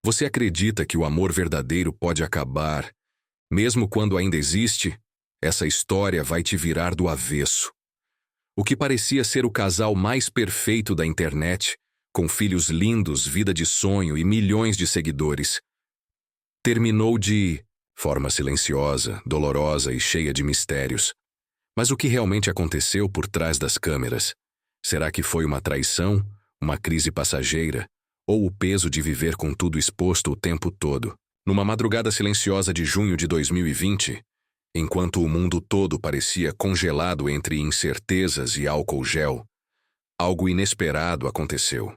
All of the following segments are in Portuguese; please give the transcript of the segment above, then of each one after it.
Você acredita que o amor verdadeiro pode acabar, mesmo quando ainda existe? Essa história vai te virar do avesso. O que parecia ser o casal mais perfeito da internet, com filhos lindos, vida de sonho e milhões de seguidores, terminou de forma silenciosa, dolorosa e cheia de mistérios. Mas o que realmente aconteceu por trás das câmeras? Será que foi uma traição, uma crise passageira, ou o peso de viver com tudo exposto o tempo todo? Numa madrugada silenciosa de junho de 2020, enquanto o mundo todo parecia congelado entre incertezas e álcool gel, algo inesperado aconteceu.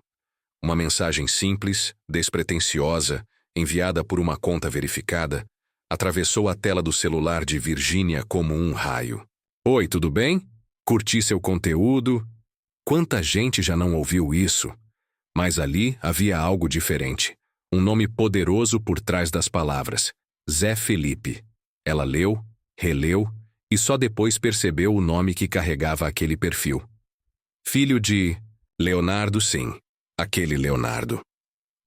Uma mensagem simples, despretensiosa, enviada por uma conta verificada, atravessou a tela do celular de Virgínia como um raio. Oi, tudo bem? Curti seu conteúdo? Quanta gente já não ouviu isso? Mas ali havia algo diferente. Um nome poderoso por trás das palavras. Zé Felipe. Ela leu, releu e só depois percebeu o nome que carregava aquele perfil. Filho de Leonardo, sim, aquele Leonardo.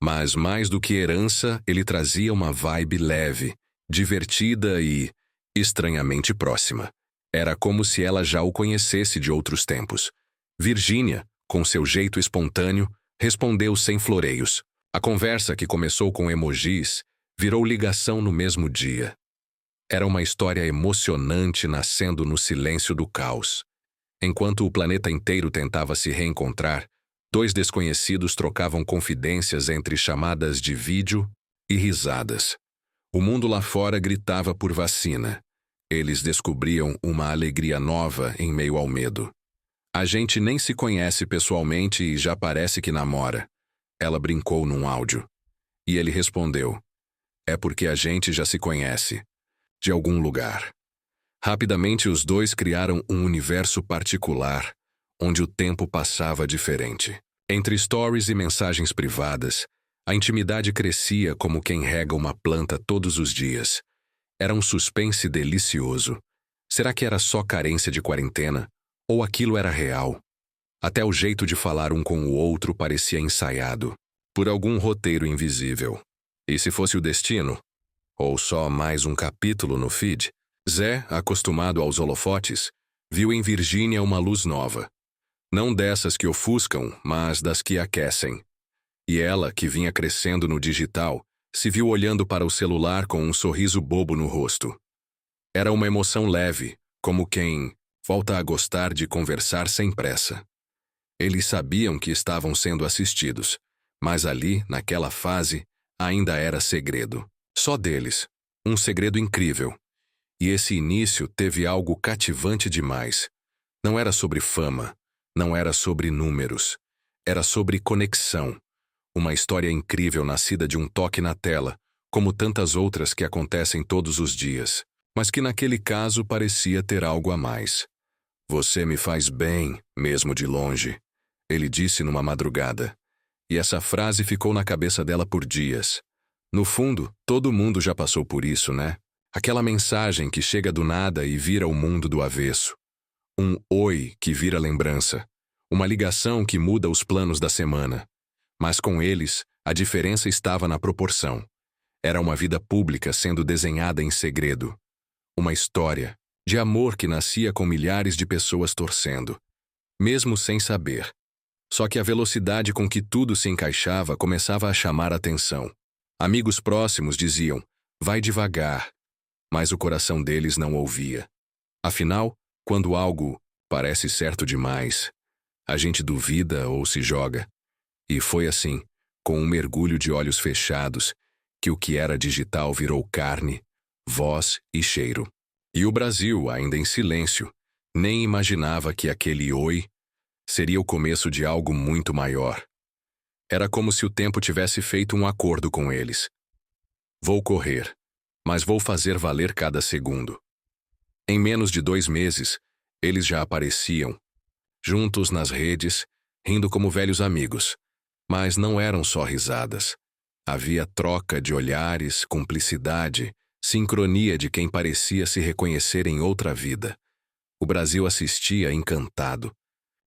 Mas mais do que herança, ele trazia uma vibe leve, divertida e estranhamente próxima. Era como se ela já o conhecesse de outros tempos. Virgínia, com seu jeito espontâneo, respondeu sem floreios. A conversa, que começou com emojis, virou ligação no mesmo dia. Era uma história emocionante nascendo no silêncio do caos. Enquanto o planeta inteiro tentava se reencontrar, dois desconhecidos trocavam confidências entre chamadas de vídeo e risadas. O mundo lá fora gritava por vacina. Eles descobriam uma alegria nova em meio ao medo. A gente nem se conhece pessoalmente e já parece que namora. Ela brincou num áudio. E ele respondeu: é porque a gente já se conhece. De algum lugar. Rapidamente os dois criaram um universo particular, onde o tempo passava diferente. Entre stories e mensagens privadas, a intimidade crescia como quem rega uma planta todos os dias. Era um suspense delicioso. Será que era só carência de quarentena? Ou aquilo era real? Até o jeito de falar um com o outro parecia ensaiado, por algum roteiro invisível. E se fosse o destino? Ou só mais um capítulo no feed? Zé, acostumado aos holofotes, viu em Virgínia uma luz nova. Não dessas que ofuscam, mas das que aquecem. E ela, que vinha crescendo no digital, se viu olhando para o celular com um sorriso bobo no rosto. Era uma emoção leve, como quem volta a gostar de conversar sem pressa. Eles sabiam que estavam sendo assistidos, mas ali, naquela fase, ainda era segredo. Só deles. Um segredo incrível. E esse início teve algo cativante demais. Não era sobre fama, não era sobre números. Era sobre conexão. Uma história incrível nascida de um toque na tela, como tantas outras que acontecem todos os dias, mas que naquele caso parecia ter algo a mais. Você me faz bem, mesmo de longe, ele disse numa madrugada. E essa frase ficou na cabeça dela por dias. No fundo, todo mundo já passou por isso, né? Aquela mensagem que chega do nada e vira o mundo do avesso. Um oi que vira lembrança. Uma ligação que muda os planos da semana. Mas com eles, a diferença estava na proporção. Era uma vida pública sendo desenhada em segredo. Uma história de amor que nascia com milhares de pessoas torcendo, mesmo sem saber. Só que a velocidade com que tudo se encaixava começava a chamar a atenção. Amigos próximos diziam, vai devagar, mas o coração deles não ouvia. Afinal, quando algo parece certo demais, a gente duvida ou se joga. E foi assim, com um mergulho de olhos fechados, que o que era digital virou carne, voz e cheiro. E o Brasil, ainda em silêncio, nem imaginava que aquele oi seria o começo de algo muito maior. Era como se o tempo tivesse feito um acordo com eles. Vou correr, mas vou fazer valer cada segundo. Em menos de 2 meses, eles já apareciam, juntos nas redes, rindo como velhos amigos. Mas não eram só risadas. Havia troca de olhares, cumplicidade, sincronia de quem parecia se reconhecer em outra vida. O Brasil assistia encantado.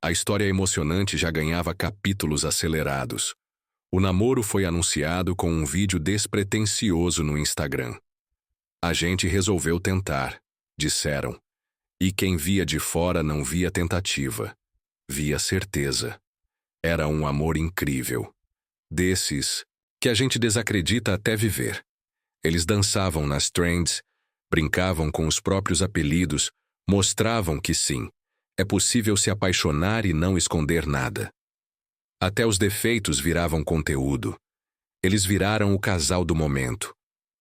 A história emocionante já ganhava capítulos acelerados. O namoro foi anunciado com um vídeo despretensioso no Instagram. A gente resolveu tentar, disseram. E quem via de fora não via tentativa, via certeza. Era um amor incrível. Desses que a gente desacredita até viver. Eles dançavam nas trends, brincavam com os próprios apelidos, mostravam que sim, é possível se apaixonar e não esconder nada. Até os defeitos viravam conteúdo. Eles viraram o casal do momento.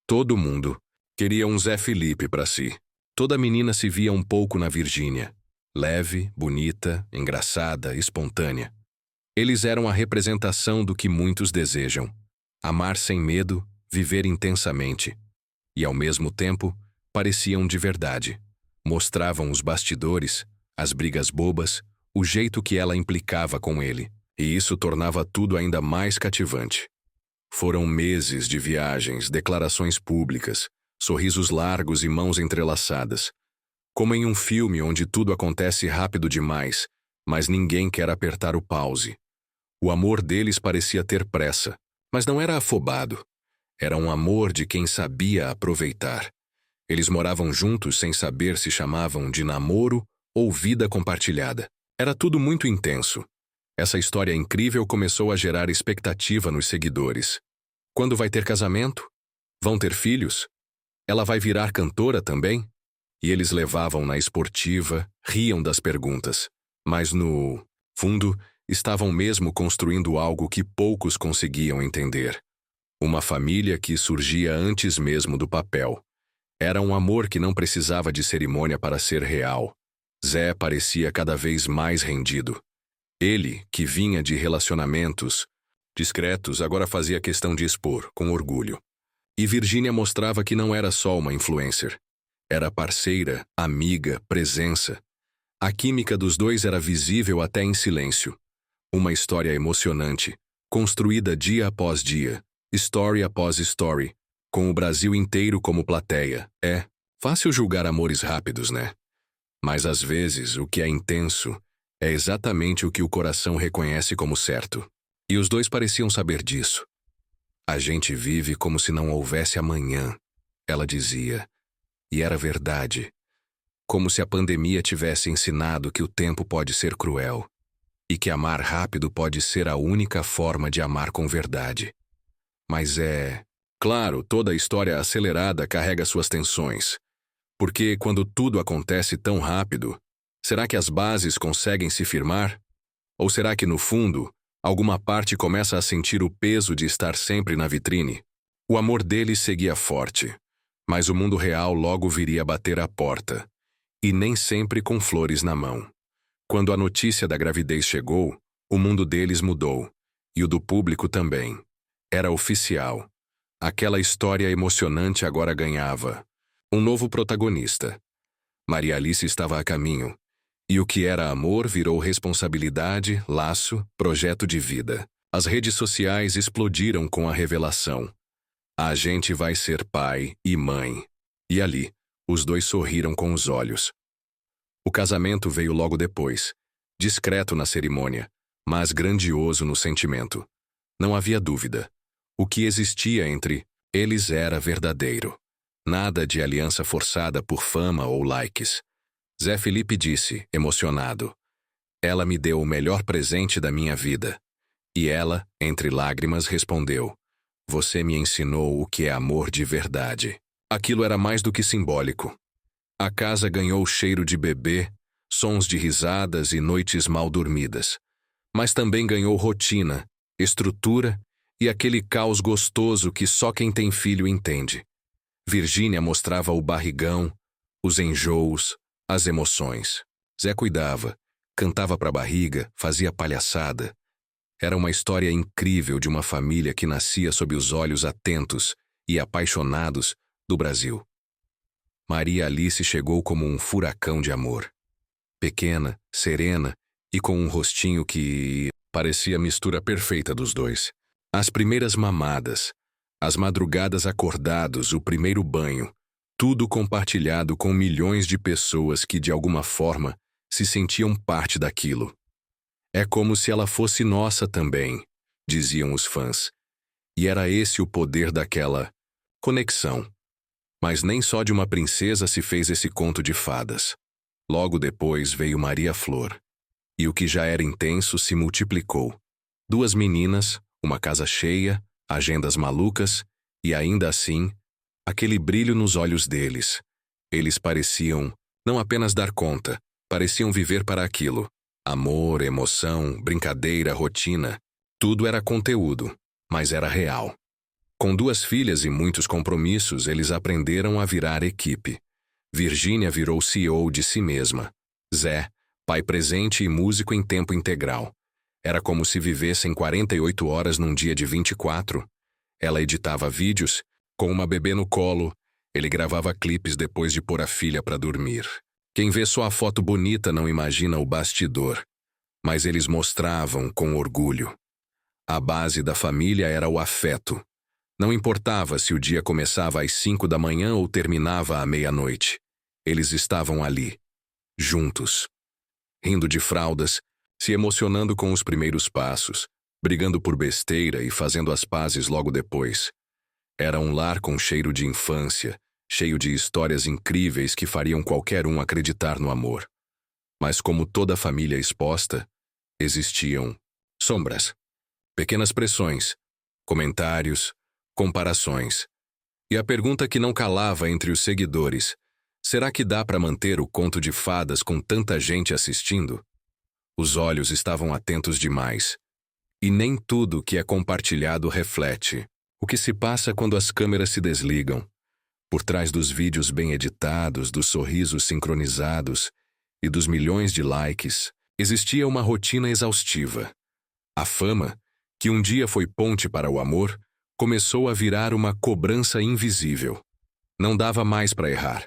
Todo mundo queria um Zé Felipe para si. Toda menina se via um pouco na Virgínia. Leve, bonita, engraçada, espontânea. Eles eram a representação do que muitos desejam. Amar sem medo, viver intensamente. E, ao mesmo tempo, pareciam de verdade. Mostravam os bastidores, as brigas bobas, o jeito que ela implicava com ele. E isso tornava tudo ainda mais cativante. Foram meses de viagens, declarações públicas, sorrisos largos e mãos entrelaçadas. Como em um filme onde tudo acontece rápido demais, mas ninguém quer apertar o pause. O amor deles parecia ter pressa, mas não era afobado. Era um amor de quem sabia aproveitar. Eles moravam juntos sem saber se chamavam de namoro ou vida compartilhada. Era tudo muito intenso. Essa história incrível começou a gerar expectativa nos seguidores. Quando vai ter casamento? Vão ter filhos? Ela vai virar cantora também? E eles levavam na esportiva, riam das perguntas. Mas no fundo, estavam mesmo construindo algo que poucos conseguiam entender. Uma família que surgia antes mesmo do papel. Era um amor que não precisava de cerimônia para ser real. Zé parecia cada vez mais rendido. Ele, que vinha de relacionamentos discretos, agora fazia questão de expor, com orgulho. E Virgínia mostrava que não era só uma influencer. Era parceira, amiga, presença. A química dos dois era visível até em silêncio. Uma história emocionante, construída dia após dia, story após story, com o Brasil inteiro como plateia. É fácil julgar amores rápidos, né? Mas às vezes o que é intenso é exatamente o que o coração reconhece como certo. E os dois pareciam saber disso. A gente vive como se não houvesse amanhã, ela dizia. E era verdade. Como se a pandemia tivesse ensinado que o tempo pode ser cruel. E que amar rápido pode ser a única forma de amar com verdade. Mas claro, toda a história acelerada carrega suas tensões. Porque quando tudo acontece tão rápido, será que as bases conseguem se firmar? Ou será que, no fundo, alguma parte começa a sentir o peso de estar sempre na vitrine? O amor deles seguia forte, mas o mundo real logo viria bater à porta. E nem sempre com flores na mão. Quando a notícia da gravidez chegou, o mundo deles mudou. E o do público também. Era oficial. Aquela história emocionante agora ganhava um novo protagonista. Maria Alice estava a caminho. E o que era amor virou responsabilidade, laço, projeto de vida. As redes sociais explodiram com a revelação. A gente vai ser pai e mãe. E ali, os dois sorriram com os olhos. O casamento veio logo depois, discreto na cerimônia, mas grandioso no sentimento. Não havia dúvida. O que existia entre eles era verdadeiro. Nada de aliança forçada por fama ou likes. Zé Felipe disse, emocionado: "Ela me deu o melhor presente da minha vida." E ela, entre lágrimas, respondeu: "Você me ensinou o que é amor de verdade." Aquilo era mais do que simbólico. A casa ganhou o cheiro de bebê, sons de risadas e noites mal dormidas. Mas também ganhou rotina, estrutura e aquele caos gostoso que só quem tem filho entende. Virgínia mostrava o barrigão, os enjoos, as emoções. Zé cuidava, cantava para a barriga, fazia palhaçada. Era uma história incrível de uma família que nascia sob os olhos atentos e apaixonados do Brasil. Maria Alice chegou como um furacão de amor. Pequena, serena e com um rostinho que parecia a mistura perfeita dos dois. As primeiras mamadas, as madrugadas acordados, o primeiro banho, tudo compartilhado com milhões de pessoas que, de alguma forma, se sentiam parte daquilo. É como se ela fosse nossa também, diziam os fãs. E era esse o poder daquela conexão. Mas nem só de uma princesa se fez esse conto de fadas. Logo depois veio Maria Flor. E o que já era intenso se multiplicou. 2 meninas, uma casa cheia, agendas malucas, e ainda assim, aquele brilho nos olhos deles. Eles pareciam não apenas dar conta, pareciam viver para aquilo. Amor, emoção, brincadeira, rotina. Tudo era conteúdo, mas era real. Com 2 filhas e muitos compromissos, eles aprenderam a virar equipe. Virgínia virou CEO de si mesma. Zé, pai presente e músico em tempo integral. Era como se vivessem 48 horas num dia de 24. Ela editava vídeos, com uma bebê no colo. Ele gravava clipes depois de pôr a filha para dormir. Quem vê só a foto bonita não imagina o bastidor. Mas eles mostravam com orgulho. A base da família era o afeto. Não importava se o dia começava às 5 da manhã ou terminava à meia-noite. Eles estavam ali, juntos, rindo de fraldas, se emocionando com os primeiros passos, brigando por besteira e fazendo as pazes logo depois. Era um lar com cheiro de infância, cheio de histórias incríveis que fariam qualquer um acreditar no amor. Mas como toda família exposta, existiam sombras, pequenas pressões, comentários, comparações. E a pergunta que não calava entre os seguidores: será que dá para manter o conto de fadas com tanta gente assistindo? Os olhos estavam atentos demais. E nem tudo que é compartilhado reflete o que se passa quando as câmeras se desligam. Por trás dos vídeos bem editados, dos sorrisos sincronizados e dos milhões de likes, existia uma rotina exaustiva. A fama, que um dia foi ponte para o amor, começou a virar uma cobrança invisível. Não dava mais para errar.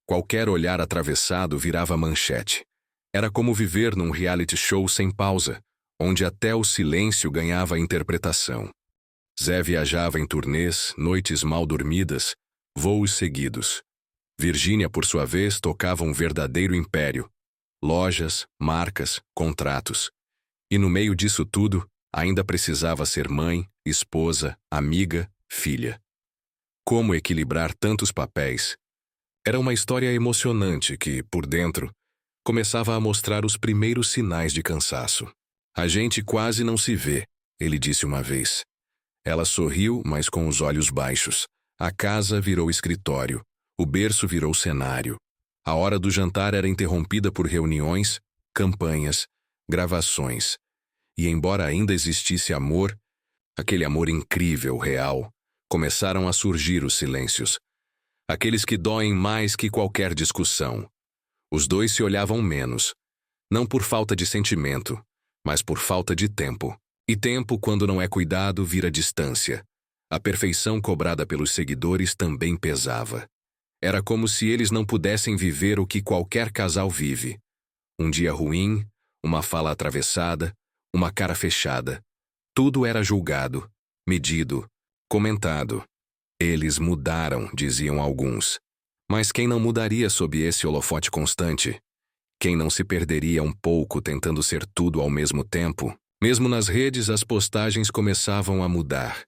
Qualquer olhar atravessado virava manchete. Era como viver num reality show sem pausa, onde até o silêncio ganhava interpretação. Zé viajava em turnês, noites mal dormidas, voos seguidos. Virgínia, por sua vez, tocava um verdadeiro império. Lojas, marcas, contratos. E no meio disso tudo, ainda precisava ser mãe, esposa, amiga, filha. Como equilibrar tantos papéis? Era uma história emocionante que, por dentro, começava a mostrar os primeiros sinais de cansaço. A gente quase não se vê, ele disse uma vez. Ela sorriu, mas com os olhos baixos. A casa virou escritório. O berço virou cenário. A hora do jantar era interrompida por reuniões, campanhas, gravações. E embora ainda existisse amor, aquele amor incrível, real, começaram a surgir os silêncios. Aqueles que doem mais que qualquer discussão. Os dois se olhavam menos, não por falta de sentimento, mas por falta de tempo. E tempo, quando não é cuidado, vira distância. A perfeição cobrada pelos seguidores também pesava. Era como se eles não pudessem viver o que qualquer casal vive. Um dia ruim, uma fala atravessada, uma cara fechada. Tudo era julgado, medido, comentado. Eles mudaram, diziam alguns. Mas quem não mudaria sob esse holofote constante? Quem não se perderia um pouco tentando ser tudo ao mesmo tempo? Mesmo nas redes, as postagens começavam a mudar.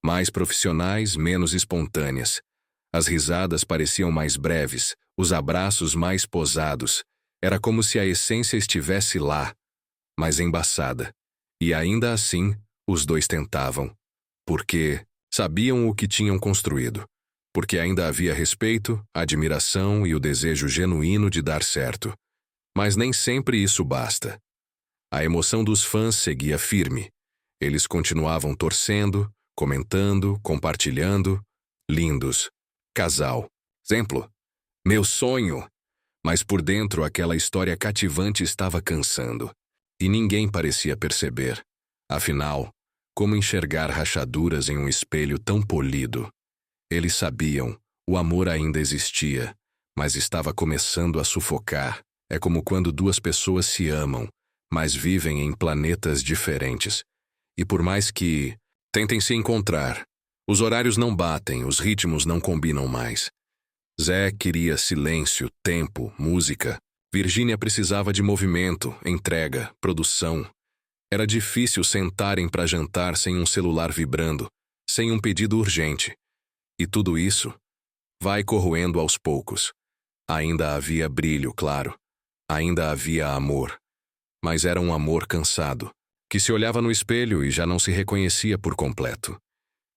Mais profissionais, menos espontâneas. As risadas pareciam mais breves, os abraços mais posados. Era como se a essência estivesse lá, mas embaçada. E ainda assim, os dois tentavam. Porque sabiam o que tinham construído. Porque ainda havia respeito, admiração e o desejo genuíno de dar certo. Mas nem sempre isso basta. A emoção dos fãs seguia firme. Eles continuavam torcendo, comentando, compartilhando. Lindos. Casal. Exemplo. Meu sonho. Mas por dentro aquela história cativante estava cansando. E ninguém parecia perceber. Afinal, como enxergar rachaduras em um espelho tão polido? Eles sabiam, o amor ainda existia, mas estava começando a sufocar. É como quando 2 pessoas se amam, mas vivem em planetas diferentes. E por mais que tentem se encontrar, os horários não batem, os ritmos não combinam mais. Zé queria silêncio, tempo, música. Virgínia precisava de movimento, entrega, produção. Era difícil sentarem para jantar sem um celular vibrando, sem um pedido urgente. E tudo isso vai corroendo aos poucos. Ainda havia brilho, claro. Ainda havia amor. Mas era um amor cansado, que se olhava no espelho e já não se reconhecia por completo.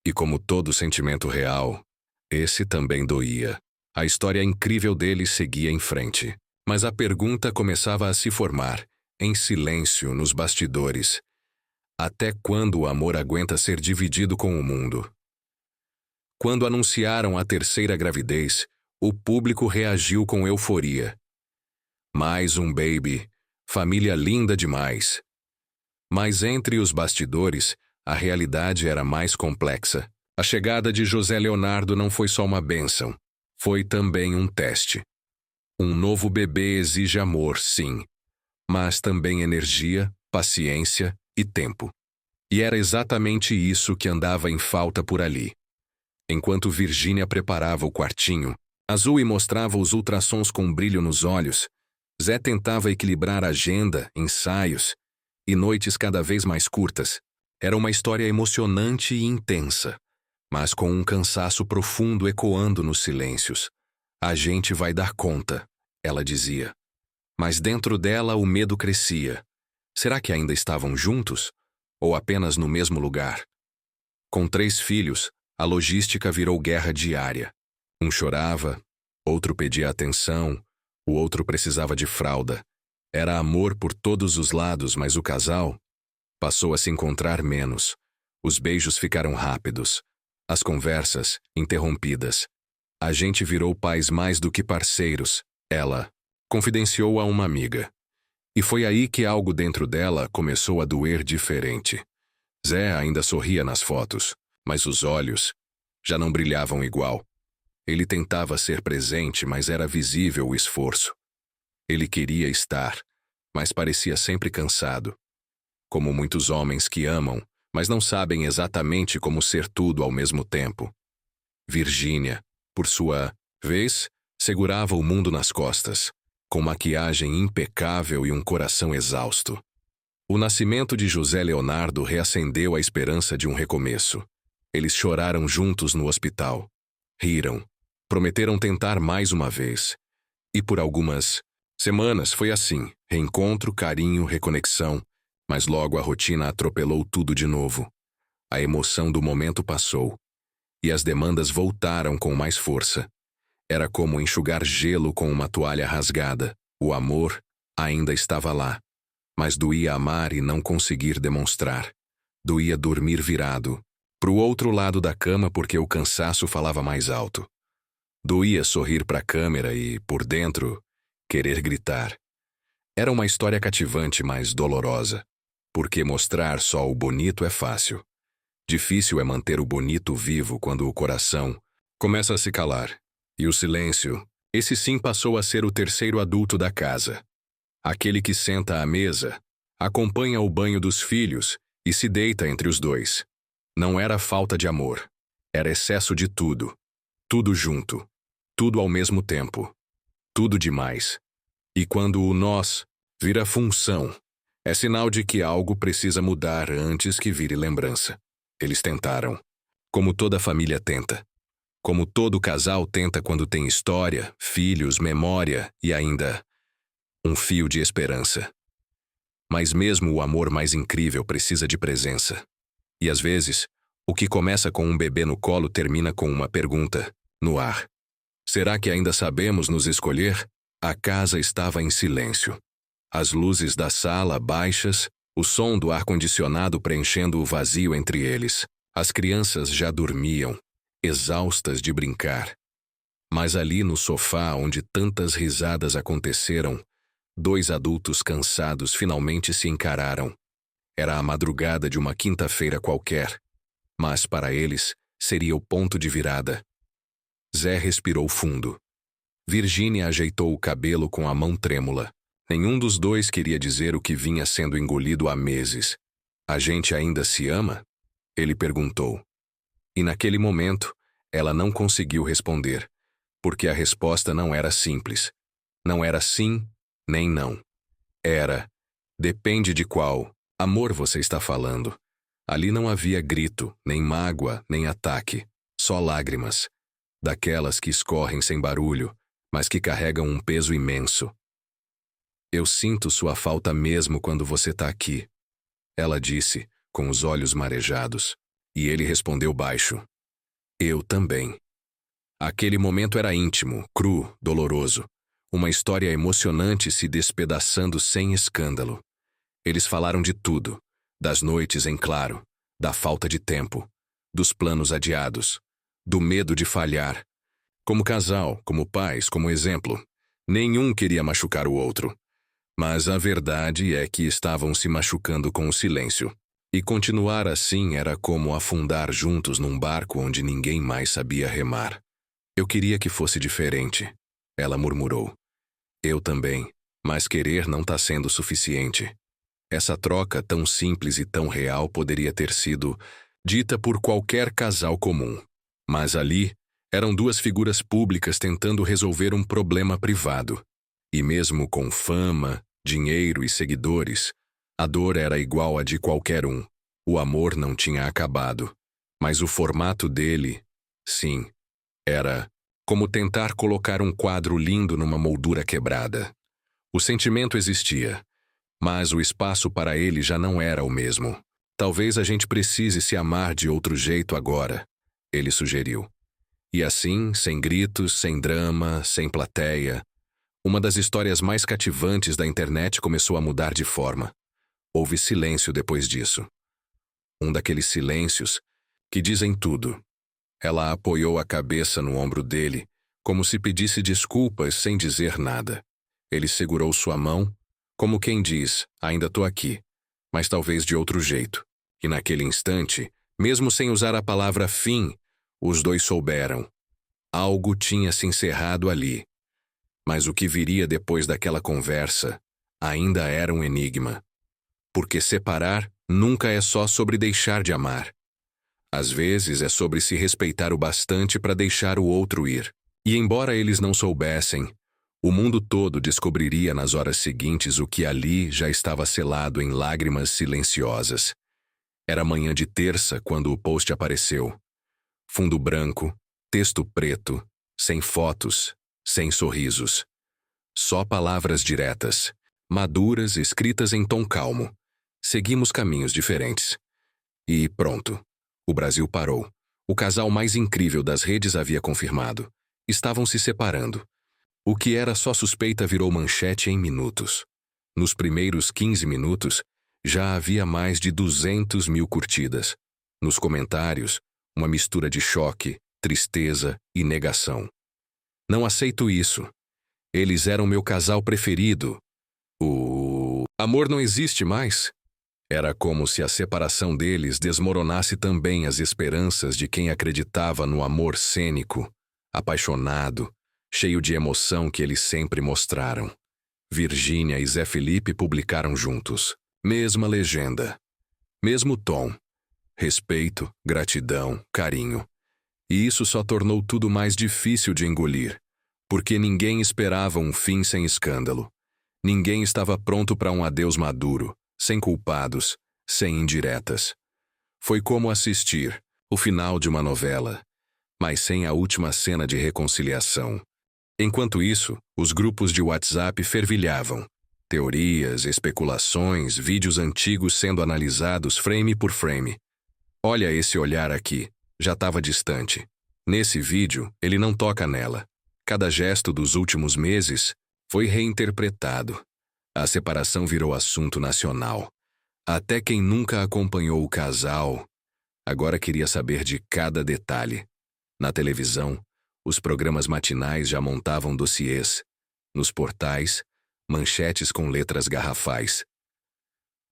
E como todo sentimento real, esse também doía. A história incrível dele seguia em frente. Mas a pergunta começava a se formar, em silêncio, nos bastidores. Até quando o amor aguenta ser dividido com o mundo? Quando anunciaram a terceira gravidez, o público reagiu com euforia. Mais um baby, família linda demais. Mas entre os bastidores, a realidade era mais complexa. A chegada de José Leonardo não foi só uma bênção, foi também um teste. Um novo bebê exige amor, sim, mas também energia, paciência e tempo. E era exatamente isso que andava em falta por ali. Enquanto Virgínia preparava o quartinho, azul e mostrava os ultrassons com brilho nos olhos, Zé tentava equilibrar agenda, ensaios e noites cada vez mais curtas. Era uma história emocionante e intensa, mas com um cansaço profundo ecoando nos silêncios. A gente vai dar conta, ela dizia. Mas dentro dela o medo crescia. Será que ainda estavam juntos? Ou apenas no mesmo lugar? Com 3 filhos, a logística virou guerra diária. Um chorava, outro pedia atenção, o outro precisava de fralda. Era amor por todos os lados, mas o casal passou a se encontrar menos. Os beijos ficaram rápidos. As conversas, interrompidas. A gente virou pais mais do que parceiros, ela confidenciou a uma amiga. E foi aí que algo dentro dela começou a doer diferente. Zé ainda sorria nas fotos, mas os olhos já não brilhavam igual. Ele tentava ser presente, mas era visível o esforço. Ele queria estar, mas parecia sempre cansado. Como muitos homens que amam, mas não sabem exatamente como ser tudo ao mesmo tempo. Virgínia, por sua vez, segurava o mundo nas costas, com maquiagem impecável e um coração exausto. O nascimento de José Leonardo reacendeu a esperança de um recomeço. Eles choraram juntos no hospital. Riram. Prometeram tentar mais uma vez. E por algumas semanas foi assim, reencontro, carinho, reconexão, mas logo a rotina atropelou tudo de novo. A emoção do momento passou. E as demandas voltaram com mais força. Era como enxugar gelo com uma toalha rasgada. O amor ainda estava lá. Mas doía amar e não conseguir demonstrar. Doía dormir virado pro outro lado da cama porque o cansaço falava mais alto. Doía sorrir para a câmera e, por dentro, querer gritar. Era uma história cativante, mas dolorosa. Porque mostrar só o bonito é fácil. Difícil é manter o bonito vivo quando o coração começa a se calar. E o silêncio, esse sim passou a ser o terceiro adulto da casa. Aquele que senta à mesa, acompanha o banho dos filhos e se deita entre os dois. Não era falta de amor. Era excesso de tudo. Tudo junto. Tudo ao mesmo tempo. Tudo demais. E quando o nós vira função, é sinal de que algo precisa mudar antes que vire lembrança. Eles tentaram. Como toda família tenta. Como todo casal tenta quando tem história, filhos, memória e ainda um fio de esperança. Mas mesmo o amor mais incrível precisa de presença. E às vezes, o que começa com um bebê no colo termina com uma pergunta, no ar. Será que ainda sabemos nos escolher? A casa estava em silêncio. As luzes da sala baixas, o som do ar-condicionado preenchendo o vazio entre eles. As crianças já dormiam, exaustas de brincar. Mas ali no sofá onde tantas risadas aconteceram, 2 adultos cansados finalmente se encararam. Era a madrugada de uma quinta-feira qualquer, mas para eles seria o ponto de virada. Zé respirou fundo. Virgínia ajeitou o cabelo com a mão trêmula. Nenhum dos dois queria dizer o que vinha sendo engolido há meses. A gente ainda se ama? Ele perguntou. E naquele momento, ela não conseguiu responder, porque a resposta não era simples. Não era sim, nem não. Era, depende de qual Amor, você está falando. Ali não havia grito, nem mágoa, nem ataque. Só lágrimas. Daquelas que escorrem sem barulho, mas que carregam um peso imenso. Eu sinto sua falta mesmo quando você está aqui. Ela disse, com os olhos marejados. E ele respondeu baixo. Eu também. Aquele momento era íntimo, cru, doloroso. Uma história emocionante se despedaçando sem escândalo. Eles falaram de tudo. Das noites em claro. Da falta de tempo. Dos planos adiados. Do medo de falhar. Como casal, como pais, como exemplo. Nenhum queria machucar o outro. Mas a verdade é que estavam se machucando com o silêncio. E continuar assim era como afundar juntos num barco onde ninguém mais sabia remar. Eu queria que fosse diferente. Ela murmurou. Eu também, mas querer não está sendo suficiente. Essa troca tão simples e tão real poderia ter sido dita por qualquer casal comum. Mas ali eram duas figuras públicas tentando resolver um problema privado. E mesmo com fama, dinheiro e seguidores, a dor era igual à de qualquer um. O amor não tinha acabado. Mas o formato dele, sim, era como tentar colocar um quadro lindo numa moldura quebrada. O sentimento existia, mas o espaço para ele já não era o mesmo. Talvez a gente precise se amar de outro jeito agora, ele sugeriu. E assim, sem gritos, sem drama, sem plateia, uma das histórias mais cativantes da internet começou a mudar de forma. Houve silêncio depois disso. Um daqueles silêncios que dizem tudo. Ela apoiou a cabeça no ombro dele, como se pedisse desculpas sem dizer nada. Ele segurou sua mão, como quem diz, ainda tô aqui, mas talvez de outro jeito. E naquele instante, mesmo sem usar a palavra fim, os dois souberam. Algo tinha se encerrado ali. Mas o que viria depois daquela conversa ainda era um enigma. Porque separar nunca é só sobre deixar de amar. Às vezes é sobre se respeitar o bastante para deixar o outro ir. E embora eles não soubessem, o mundo todo descobriria nas horas seguintes o que ali já estava selado em lágrimas silenciosas. Era manhã de terça quando o post apareceu. Fundo branco, texto preto, sem fotos, sem sorrisos. Só palavras diretas, maduras, escritas em tom calmo. Seguimos caminhos diferentes. E pronto. O Brasil parou. O casal mais incrível das redes havia confirmado. Estavam se separando. O que era só suspeita virou manchete em minutos. Nos primeiros 15 minutos, já havia mais de 200 mil curtidas. Nos comentários, uma mistura de choque, tristeza e negação. Não aceito isso. Eles eram meu casal preferido. O amor não existe mais. Era como se a separação deles desmoronasse também as esperanças de quem acreditava no amor cênico, apaixonado, cheio de emoção que eles sempre mostraram. Virgínia e Zé Felipe publicaram juntos. Mesma legenda. Mesmo tom. Respeito, gratidão, carinho. E isso só tornou tudo mais difícil de engolir, porque ninguém esperava um fim sem escândalo. Ninguém estava pronto para um adeus maduro, sem culpados, sem indiretas. Foi como assistir o final de uma novela, mas sem a última cena de reconciliação. Enquanto isso, os grupos de WhatsApp fervilhavam. Teorias, especulações, vídeos antigos sendo analisados frame por frame. Olha esse olhar aqui. Já estava distante. Nesse vídeo, ele não toca nela. Cada gesto dos últimos meses foi reinterpretado. A separação virou assunto nacional. Até quem nunca acompanhou o casal agora queria saber de cada detalhe. Na televisão, os programas matinais já montavam dossiês. Nos portais, manchetes com letras garrafais.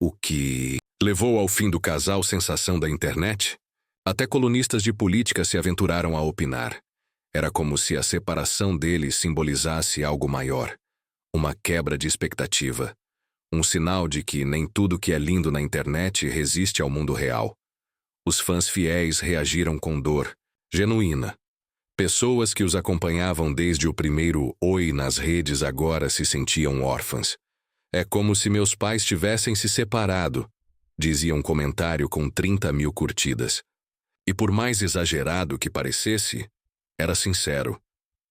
O que levou ao fim do casal sensação da internet? Até colunistas de política se aventuraram a opinar. Era como se a separação deles simbolizasse algo maior. Uma quebra de expectativa. Um sinal de que nem tudo que é lindo na internet resiste ao mundo real. Os fãs fiéis reagiram com dor, genuína. Pessoas que os acompanhavam desde o primeiro oi nas redes agora se sentiam órfãs. É como se meus pais tivessem se separado, dizia um comentário com 30.000 curtidas. E por mais exagerado que parecesse, era sincero,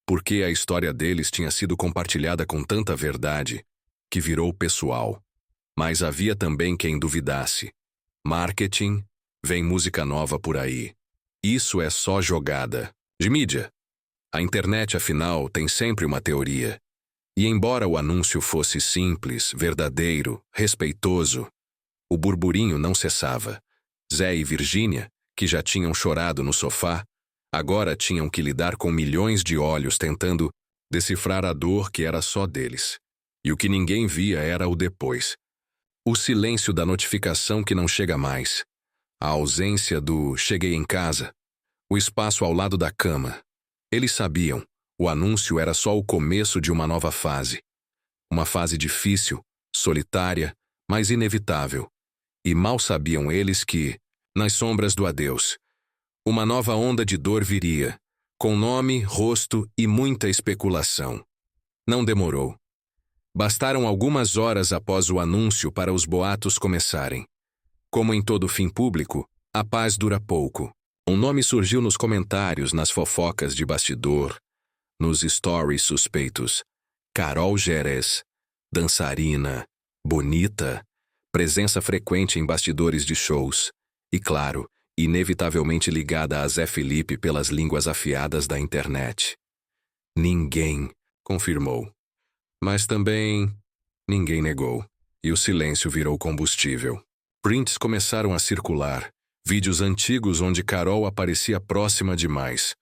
porque a história deles tinha sido compartilhada com tanta verdade que virou pessoal. Mas havia também quem duvidasse. Marketing, vem música nova por aí. Isso é só jogada de mídia. A internet, afinal, tem sempre uma teoria. E embora o anúncio fosse simples, verdadeiro, respeitoso, o burburinho não cessava. Zé e Virgínia, que já tinham chorado no sofá, agora tinham que lidar com milhões de olhos tentando decifrar a dor que era só deles. E o que ninguém via era o depois. O silêncio da notificação que não chega mais. A ausência do "cheguei em casa". O espaço ao lado da cama. Eles sabiam, o anúncio era só o começo de uma nova fase. Uma fase difícil, solitária, mas inevitável. E mal sabiam eles que, nas sombras do adeus, uma nova onda de dor viria, com nome, rosto e muita especulação. Não demorou. Bastaram algumas horas após o anúncio para os boatos começarem. Como em todo fim público, a paz dura pouco. Um nome surgiu nos comentários, nas fofocas de bastidor, nos stories suspeitos. Carol Gerez, dançarina, bonita, presença frequente em bastidores de shows. E claro, inevitavelmente ligada a Zé Felipe pelas línguas afiadas da internet. Ninguém confirmou. Mas também ninguém negou. E o silêncio virou combustível. Prints começaram a circular. Vídeos antigos onde Carol aparecia próxima demais.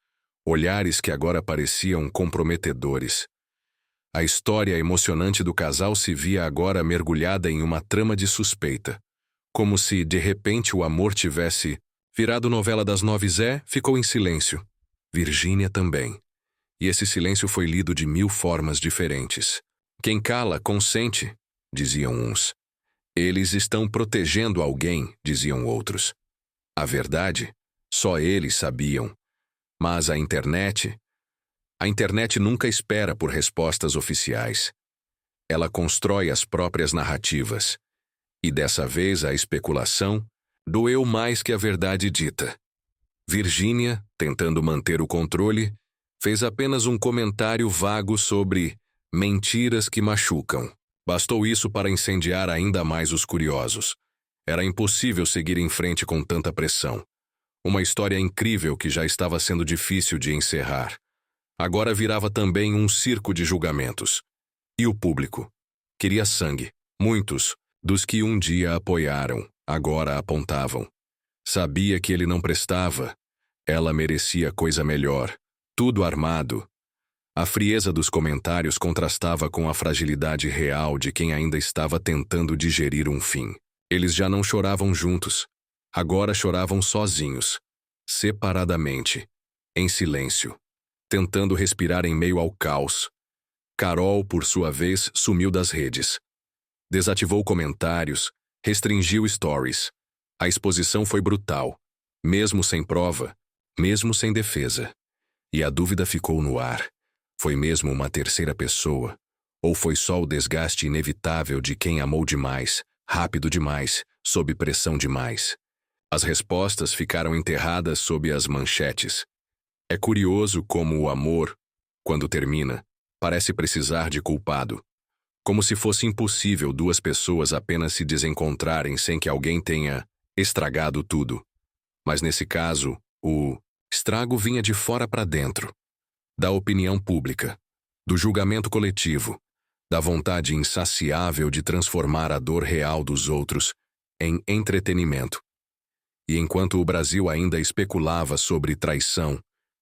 Olhares que agora pareciam comprometedores. A história emocionante do casal se via agora mergulhada em uma trama de suspeita. Como se, de repente, o amor tivesse virado novela das 9. Zé ficou em silêncio. Virgínia também. E esse silêncio foi lido de 1000 formas diferentes. Quem cala, consente, diziam uns. Eles estão protegendo alguém, diziam outros. A verdade, só eles sabiam. Mas a internet nunca espera por respostas oficiais. Ela constrói as próprias narrativas. E dessa vez a especulação doeu mais que a verdade dita. Virgínia, tentando manter o controle, fez apenas um comentário vago sobre mentiras que machucam. Bastou isso para incendiar ainda mais os curiosos. Era impossível seguir em frente com tanta pressão. Uma história incrível que já estava sendo difícil de encerrar. Agora virava também um circo de julgamentos. E o público? Queria sangue. Muitos, dos que um dia apoiaram, agora apontavam. Sabia que ele não prestava. Ela merecia coisa melhor. Tudo armado. A frieza dos comentários contrastava com a fragilidade real de quem ainda estava tentando digerir um fim. Eles já não choravam juntos. Agora choravam sozinhos, separadamente, em silêncio, tentando respirar em meio ao caos. Carol, por sua vez, sumiu das redes. Desativou comentários, restringiu stories. A exposição foi brutal, mesmo sem prova, mesmo sem defesa. E a dúvida ficou no ar. Foi mesmo uma terceira pessoa? Ou foi só o desgaste inevitável de quem amou demais, rápido demais, sob pressão demais? As respostas ficaram enterradas sob as manchetes. É curioso como o amor, quando termina, parece precisar de culpado. Como se fosse impossível duas pessoas apenas se desencontrarem sem que alguém tenha estragado tudo. Mas nesse caso, o estrago vinha de fora para dentro. Da opinião pública, do julgamento coletivo, da vontade insaciável de transformar a dor real dos outros em entretenimento. E enquanto o Brasil ainda especulava sobre traição,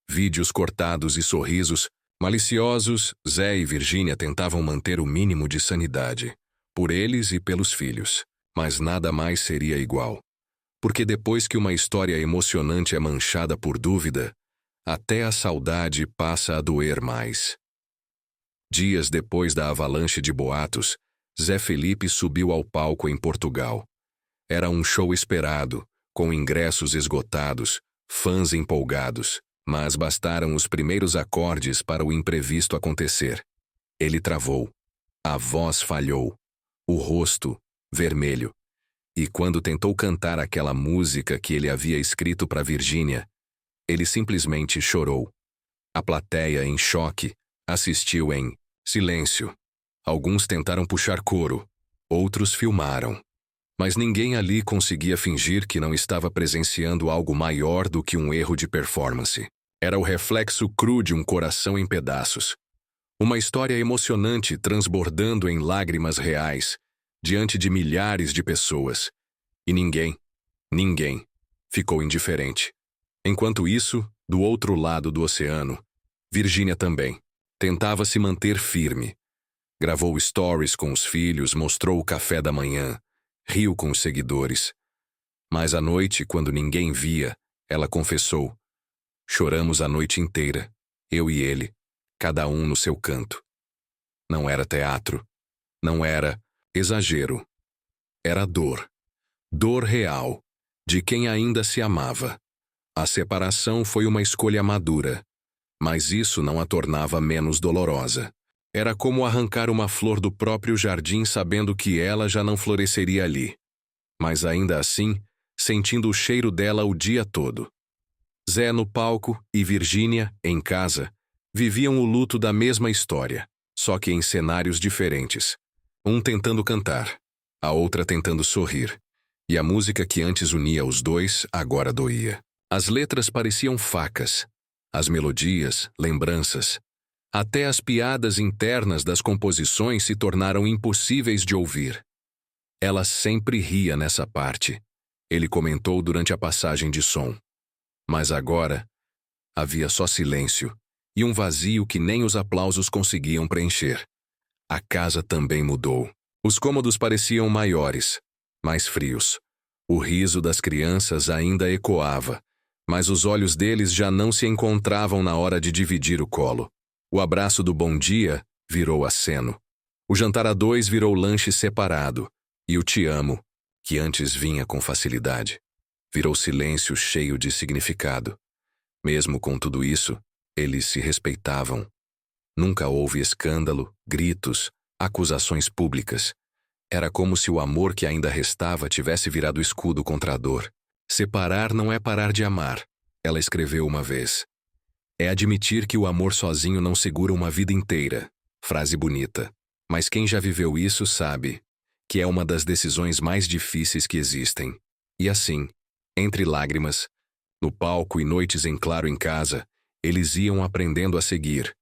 vídeos cortados e sorrisos maliciosos, Zé e Virgínia tentavam manter o mínimo de sanidade, por eles e pelos filhos. Mas nada mais seria igual. Porque depois que uma história emocionante é manchada por dúvida, até a saudade passa a doer mais. Dias depois da avalanche de boatos, Zé Felipe subiu ao palco em Portugal. Era um show esperado, com ingressos esgotados, fãs empolgados, mas bastaram os primeiros acordes para o imprevisto acontecer. Ele travou. A voz falhou. O rosto, vermelho. E quando tentou cantar aquela música que ele havia escrito para Virginia, ele simplesmente chorou. A plateia, em choque, assistiu em silêncio. Alguns tentaram puxar coro, outros filmaram. Mas ninguém ali conseguia fingir que não estava presenciando algo maior do que um erro de performance. Era o reflexo cru de um coração em pedaços. Uma história emocionante transbordando em lágrimas reais, diante de milhares de pessoas. E ninguém ficou indiferente. Enquanto isso, do outro lado do oceano, Virginia também tentava se manter firme. Gravou stories com os filhos, mostrou o café da manhã, riu com os seguidores. Mas à noite, quando ninguém via, ela confessou: choramos a noite inteira, eu e ele, cada um no seu canto. Não era teatro, não era exagero. Era dor. Dor real, de quem ainda se amava. A separação foi uma escolha madura, mas isso não a tornava menos dolorosa. Era como arrancar uma flor do próprio jardim sabendo que ela já não floresceria ali. Mas ainda assim, sentindo o cheiro dela o dia todo. Zé no palco e Virginia, em casa, viviam o luto da mesma história, só que em cenários diferentes. Um tentando cantar, a outra tentando sorrir. E a música que antes unia os dois agora doía. As letras pareciam facas, as melodias, lembranças. Até as piadas internas das composições se tornaram impossíveis de ouvir. Ela sempre ria nessa parte, ele comentou durante a passagem de som. Mas agora, havia só silêncio e um vazio que nem os aplausos conseguiam preencher. A casa também mudou. Os cômodos pareciam maiores, mais frios. O riso das crianças ainda ecoava, mas os olhos deles já não se encontravam na hora de dividir o colo. O abraço do bom dia virou aceno. O jantar a dois virou lanche separado. E o te amo, que antes vinha com facilidade, virou silêncio cheio de significado. Mesmo com tudo isso, eles se respeitavam. Nunca houve escândalo, gritos, acusações públicas. Era como se o amor que ainda restava tivesse virado escudo contra a dor. Separar não é parar de amar, ela escreveu uma vez. É admitir que o amor sozinho não segura uma vida inteira. Frase bonita. Mas quem já viveu isso sabe que é uma das decisões mais difíceis que existem. E assim, entre lágrimas, no palco e noites em claro em casa, eles iam aprendendo a seguir.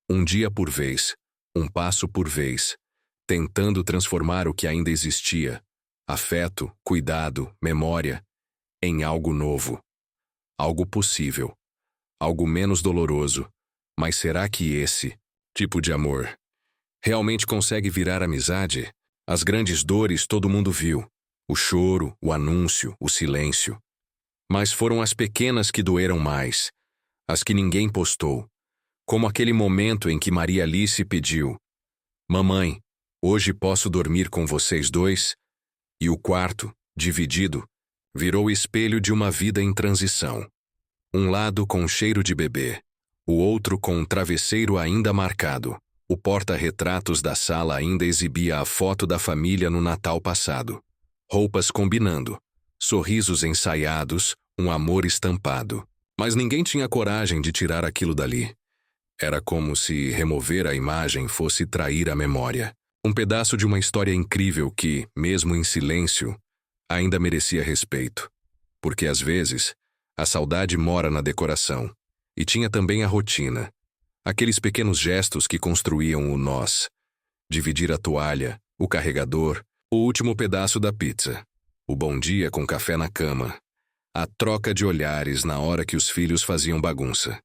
Um dia por vez, um passo por vez, tentando transformar o que ainda existia, afeto, cuidado, memória, em algo novo. Algo possível. Algo menos doloroso. Mas será que esse tipo de amor realmente consegue virar amizade? As grandes dores todo mundo viu. O choro, o anúncio, o silêncio. Mas foram as pequenas que doeram mais. As que ninguém postou. Como aquele momento em que Maria Alice pediu: mamãe, hoje posso dormir com vocês dois? E o quarto, dividido, virou o espelho de uma vida em transição. Um lado com cheiro de bebê, o outro com um travesseiro ainda marcado. O porta-retratos da sala ainda exibia a foto da família no Natal passado. Roupas combinando, sorrisos ensaiados, um amor estampado. Mas ninguém tinha coragem de tirar aquilo dali. Era como se remover a imagem fosse trair a memória. Um pedaço de uma história incrível que, mesmo em silêncio, ainda merecia respeito. Porque às vezes, a saudade mora na decoração. E tinha também a rotina. Aqueles pequenos gestos que construíam o nós. Dividir a toalha, o carregador, o último pedaço da pizza. O bom dia com café na cama. A troca de olhares na hora que os filhos faziam bagunça.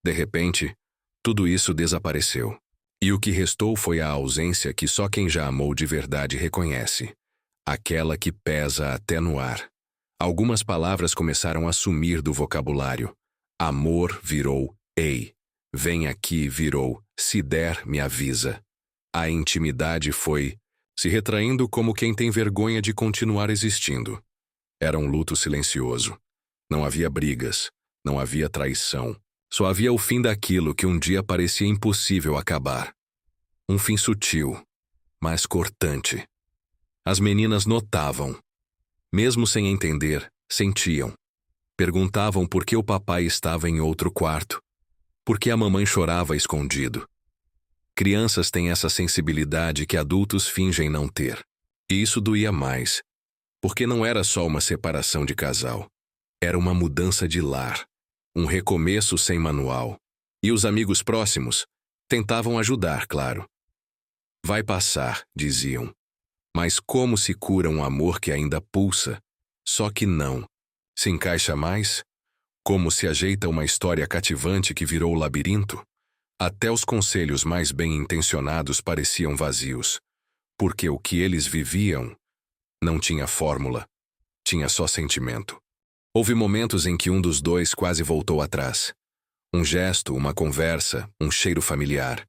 De repente, tudo isso desapareceu. E o que restou foi a ausência que só quem já amou de verdade reconhece. Aquela que pesa até no ar. Algumas palavras começaram a sumir do vocabulário. Amor virou ei. Vem aqui virou se der, me avisa. A intimidade foi se retraindo como quem tem vergonha de continuar existindo. Era um luto silencioso. Não havia brigas, não havia traição. Só havia o fim daquilo que um dia parecia impossível acabar. Um fim sutil, mas cortante. As meninas notavam. Mesmo sem entender, sentiam. Perguntavam por que o papai estava em outro quarto, por que a mamãe chorava escondido. Crianças têm essa sensibilidade que adultos fingem não ter. E isso doía mais, porque não era só uma separação de casal. Era uma mudança de lar, um recomeço sem manual. E os amigos próximos tentavam ajudar, claro. Vai passar, diziam. Mas como se cura um amor que ainda pulsa? Só que não. Se encaixa mais? Como se ajeita uma história cativante que virou labirinto? Até os conselhos mais bem-intencionados pareciam vazios, porque o que eles viviam não tinha fórmula, tinha só sentimento. Houve momentos em que um dos dois quase voltou atrás. Um gesto, uma conversa, um cheiro familiar.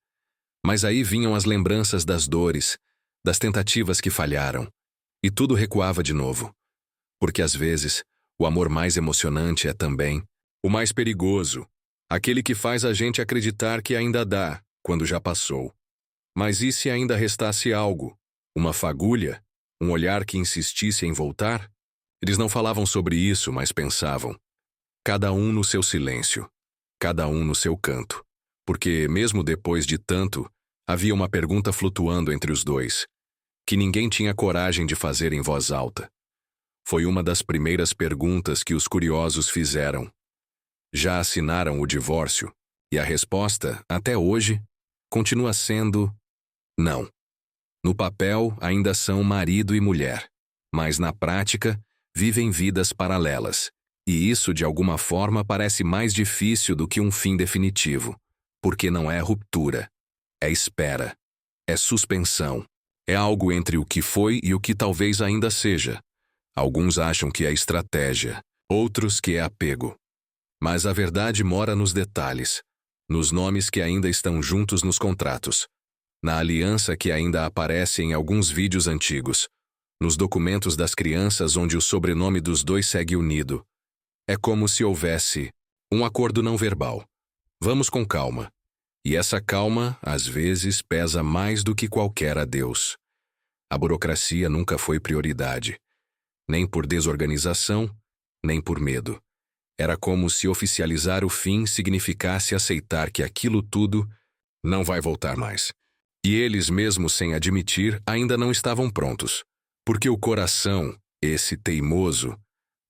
Mas aí vinham as lembranças das dores, das tentativas que falharam, e tudo recuava de novo. Porque às vezes, o amor mais emocionante é também o mais perigoso, aquele que faz a gente acreditar que ainda dá, quando já passou. Mas e se ainda restasse algo? Uma fagulha? Um olhar que insistisse em voltar? Eles não falavam sobre isso, mas pensavam. Cada um no seu silêncio. Cada um no seu canto. Porque, mesmo depois de tanto, havia uma pergunta flutuando entre os dois, que ninguém tinha coragem de fazer em voz alta. Foi uma das primeiras perguntas que os curiosos fizeram. Já assinaram o divórcio? E a resposta, até hoje, continua sendo não. No papel, ainda são marido e mulher, mas na prática, vivem vidas paralelas. E isso, de alguma forma, parece mais difícil do que um fim definitivo, porque não é ruptura, é espera, é suspensão, é algo entre o que foi e o que talvez ainda seja. Alguns acham que é estratégia, outros que é apego. Mas a verdade mora nos detalhes, nos nomes que ainda estão juntos nos contratos, na aliança que ainda aparece em alguns vídeos antigos, nos documentos das crianças onde o sobrenome dos dois segue unido. É como se houvesse um acordo não verbal. Vamos com calma. E essa calma, às vezes, pesa mais do que qualquer adeus. A burocracia nunca foi prioridade. Nem por desorganização, nem por medo. Era como se oficializar o fim significasse aceitar que aquilo tudo não vai voltar mais. E eles, mesmo sem admitir, ainda não estavam prontos. Porque o coração, esse teimoso,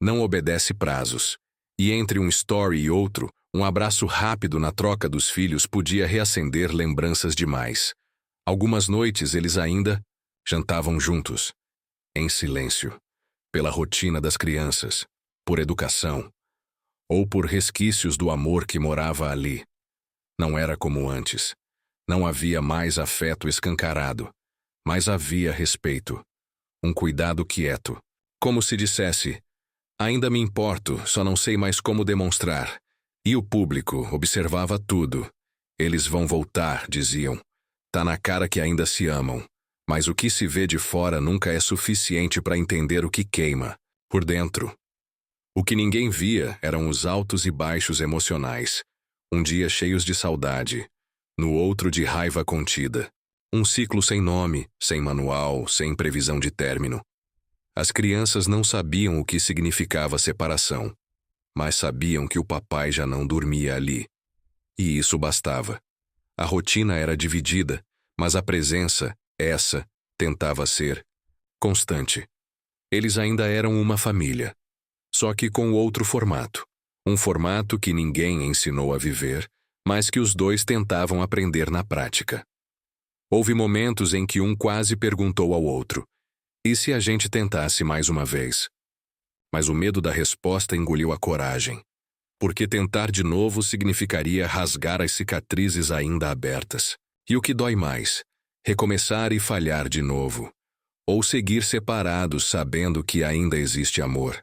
não obedece prazos. E entre um story e outro, um abraço rápido na troca dos filhos podia reacender lembranças demais. Algumas noites eles ainda jantavam juntos, em silêncio, pela rotina das crianças, por educação, ou por resquícios do amor que morava ali. Não era como antes. Não havia mais afeto escancarado, mas havia respeito. Um cuidado quieto. Como se dissesse, ainda me importo, só não sei mais como demonstrar. E o público observava tudo. Eles vão voltar, diziam. Tá na cara que ainda se amam. Mas o que se vê de fora nunca é suficiente para entender o que queima, por dentro. O que ninguém via eram os altos e baixos emocionais. Um dia cheios de saudade, no outro de raiva contida. Um ciclo sem nome, sem manual, sem previsão de término. As crianças não sabiam o que significava separação, mas sabiam que o papai já não dormia ali. E isso bastava. A rotina era dividida, mas a presença, essa, tentava ser constante. Eles ainda eram uma família, só que com outro formato. Um formato que ninguém ensinou a viver, mas que os dois tentavam aprender na prática. Houve momentos em que um quase perguntou ao outro, e se a gente tentasse mais uma vez? Mas o medo da resposta engoliu a coragem, porque tentar de novo significaria rasgar as cicatrizes ainda abertas. E o que dói mais? Recomeçar e falhar de novo. Ou seguir separados sabendo que ainda existe amor.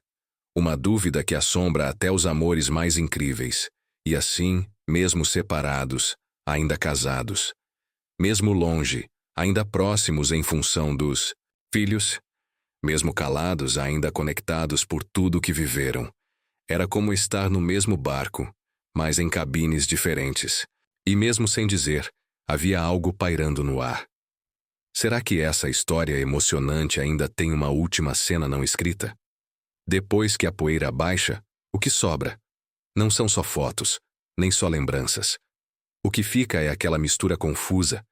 Uma dúvida que assombra até os amores mais incríveis. E assim, mesmo separados, ainda casados. Mesmo longe, ainda próximos em função dos filhos. Mesmo calados, ainda conectados por tudo que viveram. Era como estar no mesmo barco, mas em cabines diferentes. E mesmo sem dizer, havia algo pairando no ar. Será que essa história emocionante ainda tem uma última cena não escrita? Depois que a poeira baixa, o que sobra? Não são só fotos, nem só lembranças. O que fica é aquela mistura confusa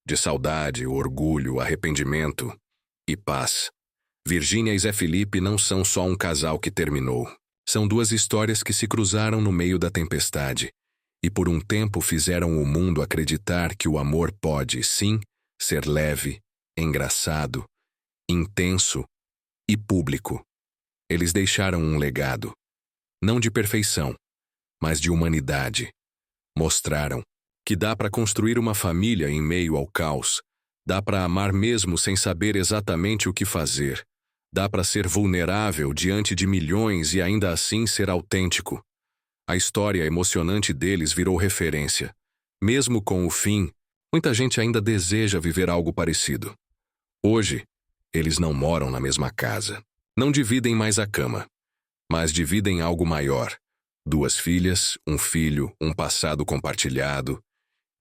de saudade, orgulho, arrependimento e paz. Virgínia e Zé Felipe não são só um casal que terminou. São duas histórias que se cruzaram no meio da tempestade e por um tempo fizeram o mundo acreditar que o amor pode, sim, ser leve, engraçado, intenso e público. Eles deixaram um legado, não de perfeição, mas de humanidade. Mostraram que dá para construir uma família em meio ao caos, dá para amar mesmo sem saber exatamente o que fazer, dá para ser vulnerável diante de milhões e ainda assim ser autêntico. A história emocionante deles virou referência. Mesmo com o fim, muita gente ainda deseja viver algo parecido. Hoje, eles não moram na mesma casa. Não dividem mais a cama, mas dividem algo maior. 2 filhas, um filho, um passado compartilhado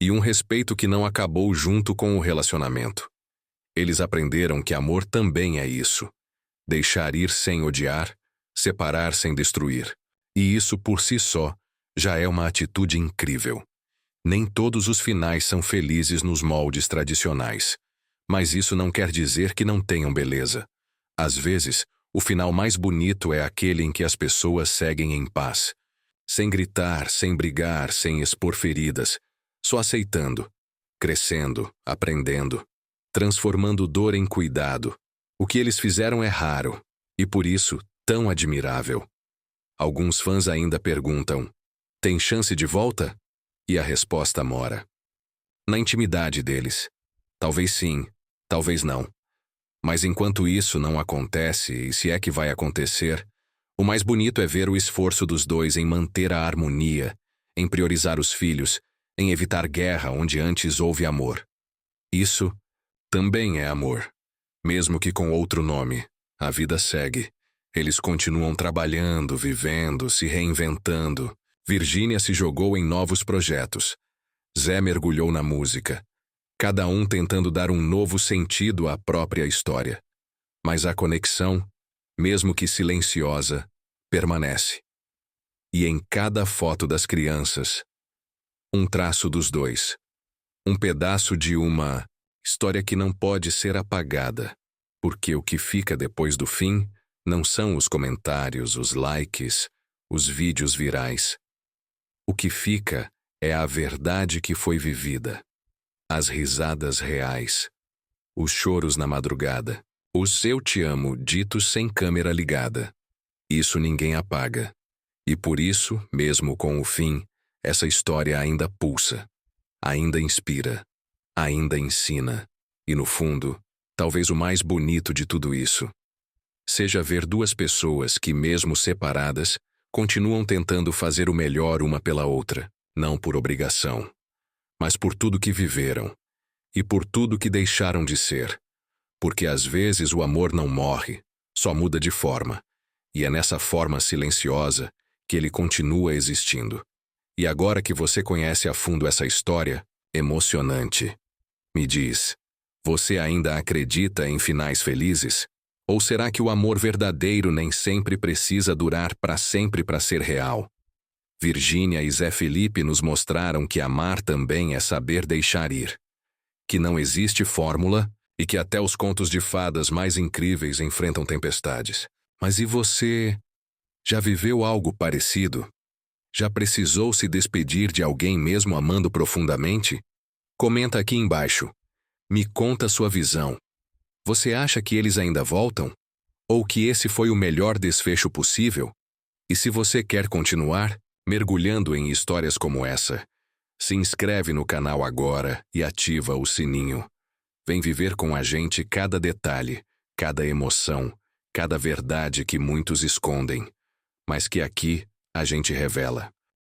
e um respeito que não acabou junto com o relacionamento. Eles aprenderam que amor também é isso. Deixar ir sem odiar, separar sem destruir. E isso por si só já é uma atitude incrível. Nem todos os finais são felizes nos moldes tradicionais. Mas isso não quer dizer que não tenham beleza. Às vezes, o final mais bonito é aquele em que as pessoas seguem em paz. Sem gritar, sem brigar, sem expor feridas. Só aceitando, crescendo, aprendendo, transformando dor em cuidado. O que eles fizeram é raro, e por isso tão admirável. Alguns fãs ainda perguntam, tem chance de volta? E a resposta mora na intimidade deles. Talvez sim, talvez não. Mas enquanto isso não acontece, e se é que vai acontecer, o mais bonito é ver o esforço dos dois em manter a harmonia, em priorizar os filhos, em evitar guerra onde antes houve amor. Isso também é amor. Mesmo que com outro nome, a vida segue. Eles continuam trabalhando, vivendo, se reinventando. Virgínia se jogou em novos projetos. Zé mergulhou na música. Cada um tentando dar um novo sentido à própria história. Mas a conexão, mesmo que silenciosa, permanece. E em cada foto das crianças, um traço dos dois. Um pedaço de uma história que não pode ser apagada, porque o que fica depois do fim não são os comentários, os likes, os vídeos virais. O que fica é a verdade que foi vivida, as risadas reais, os choros na madrugada, os eu te amo ditos sem câmera ligada. Isso ninguém apaga. E por isso, mesmo com o fim, essa história ainda pulsa, ainda inspira, ainda ensina. E no fundo, talvez o mais bonito de tudo isso seja ver 2 pessoas que, mesmo separadas, continuam tentando fazer o melhor uma pela outra, não por obrigação, mas por tudo que viveram e por tudo que deixaram de ser. Porque às vezes o amor não morre, só muda de forma, e é nessa forma silenciosa que ele continua existindo. E agora que você conhece a fundo essa história emocionante, me diz, você ainda acredita em finais felizes? Ou será que o amor verdadeiro nem sempre precisa durar para sempre para ser real? Virgínia e Zé Felipe nos mostraram que amar também é saber deixar ir. Que não existe fórmula e que até os contos de fadas mais incríveis enfrentam tempestades. Mas e você? Já viveu algo parecido? Já precisou se despedir de alguém mesmo amando profundamente? Comenta aqui embaixo. Me conta sua visão. Você acha que eles ainda voltam? Ou que esse foi o melhor desfecho possível? E se você quer continuar mergulhando em histórias como essa, se inscreve no canal agora e ativa o sininho. Vem viver com a gente cada detalhe, cada emoção, cada verdade que muitos escondem, mas que aqui a gente revela.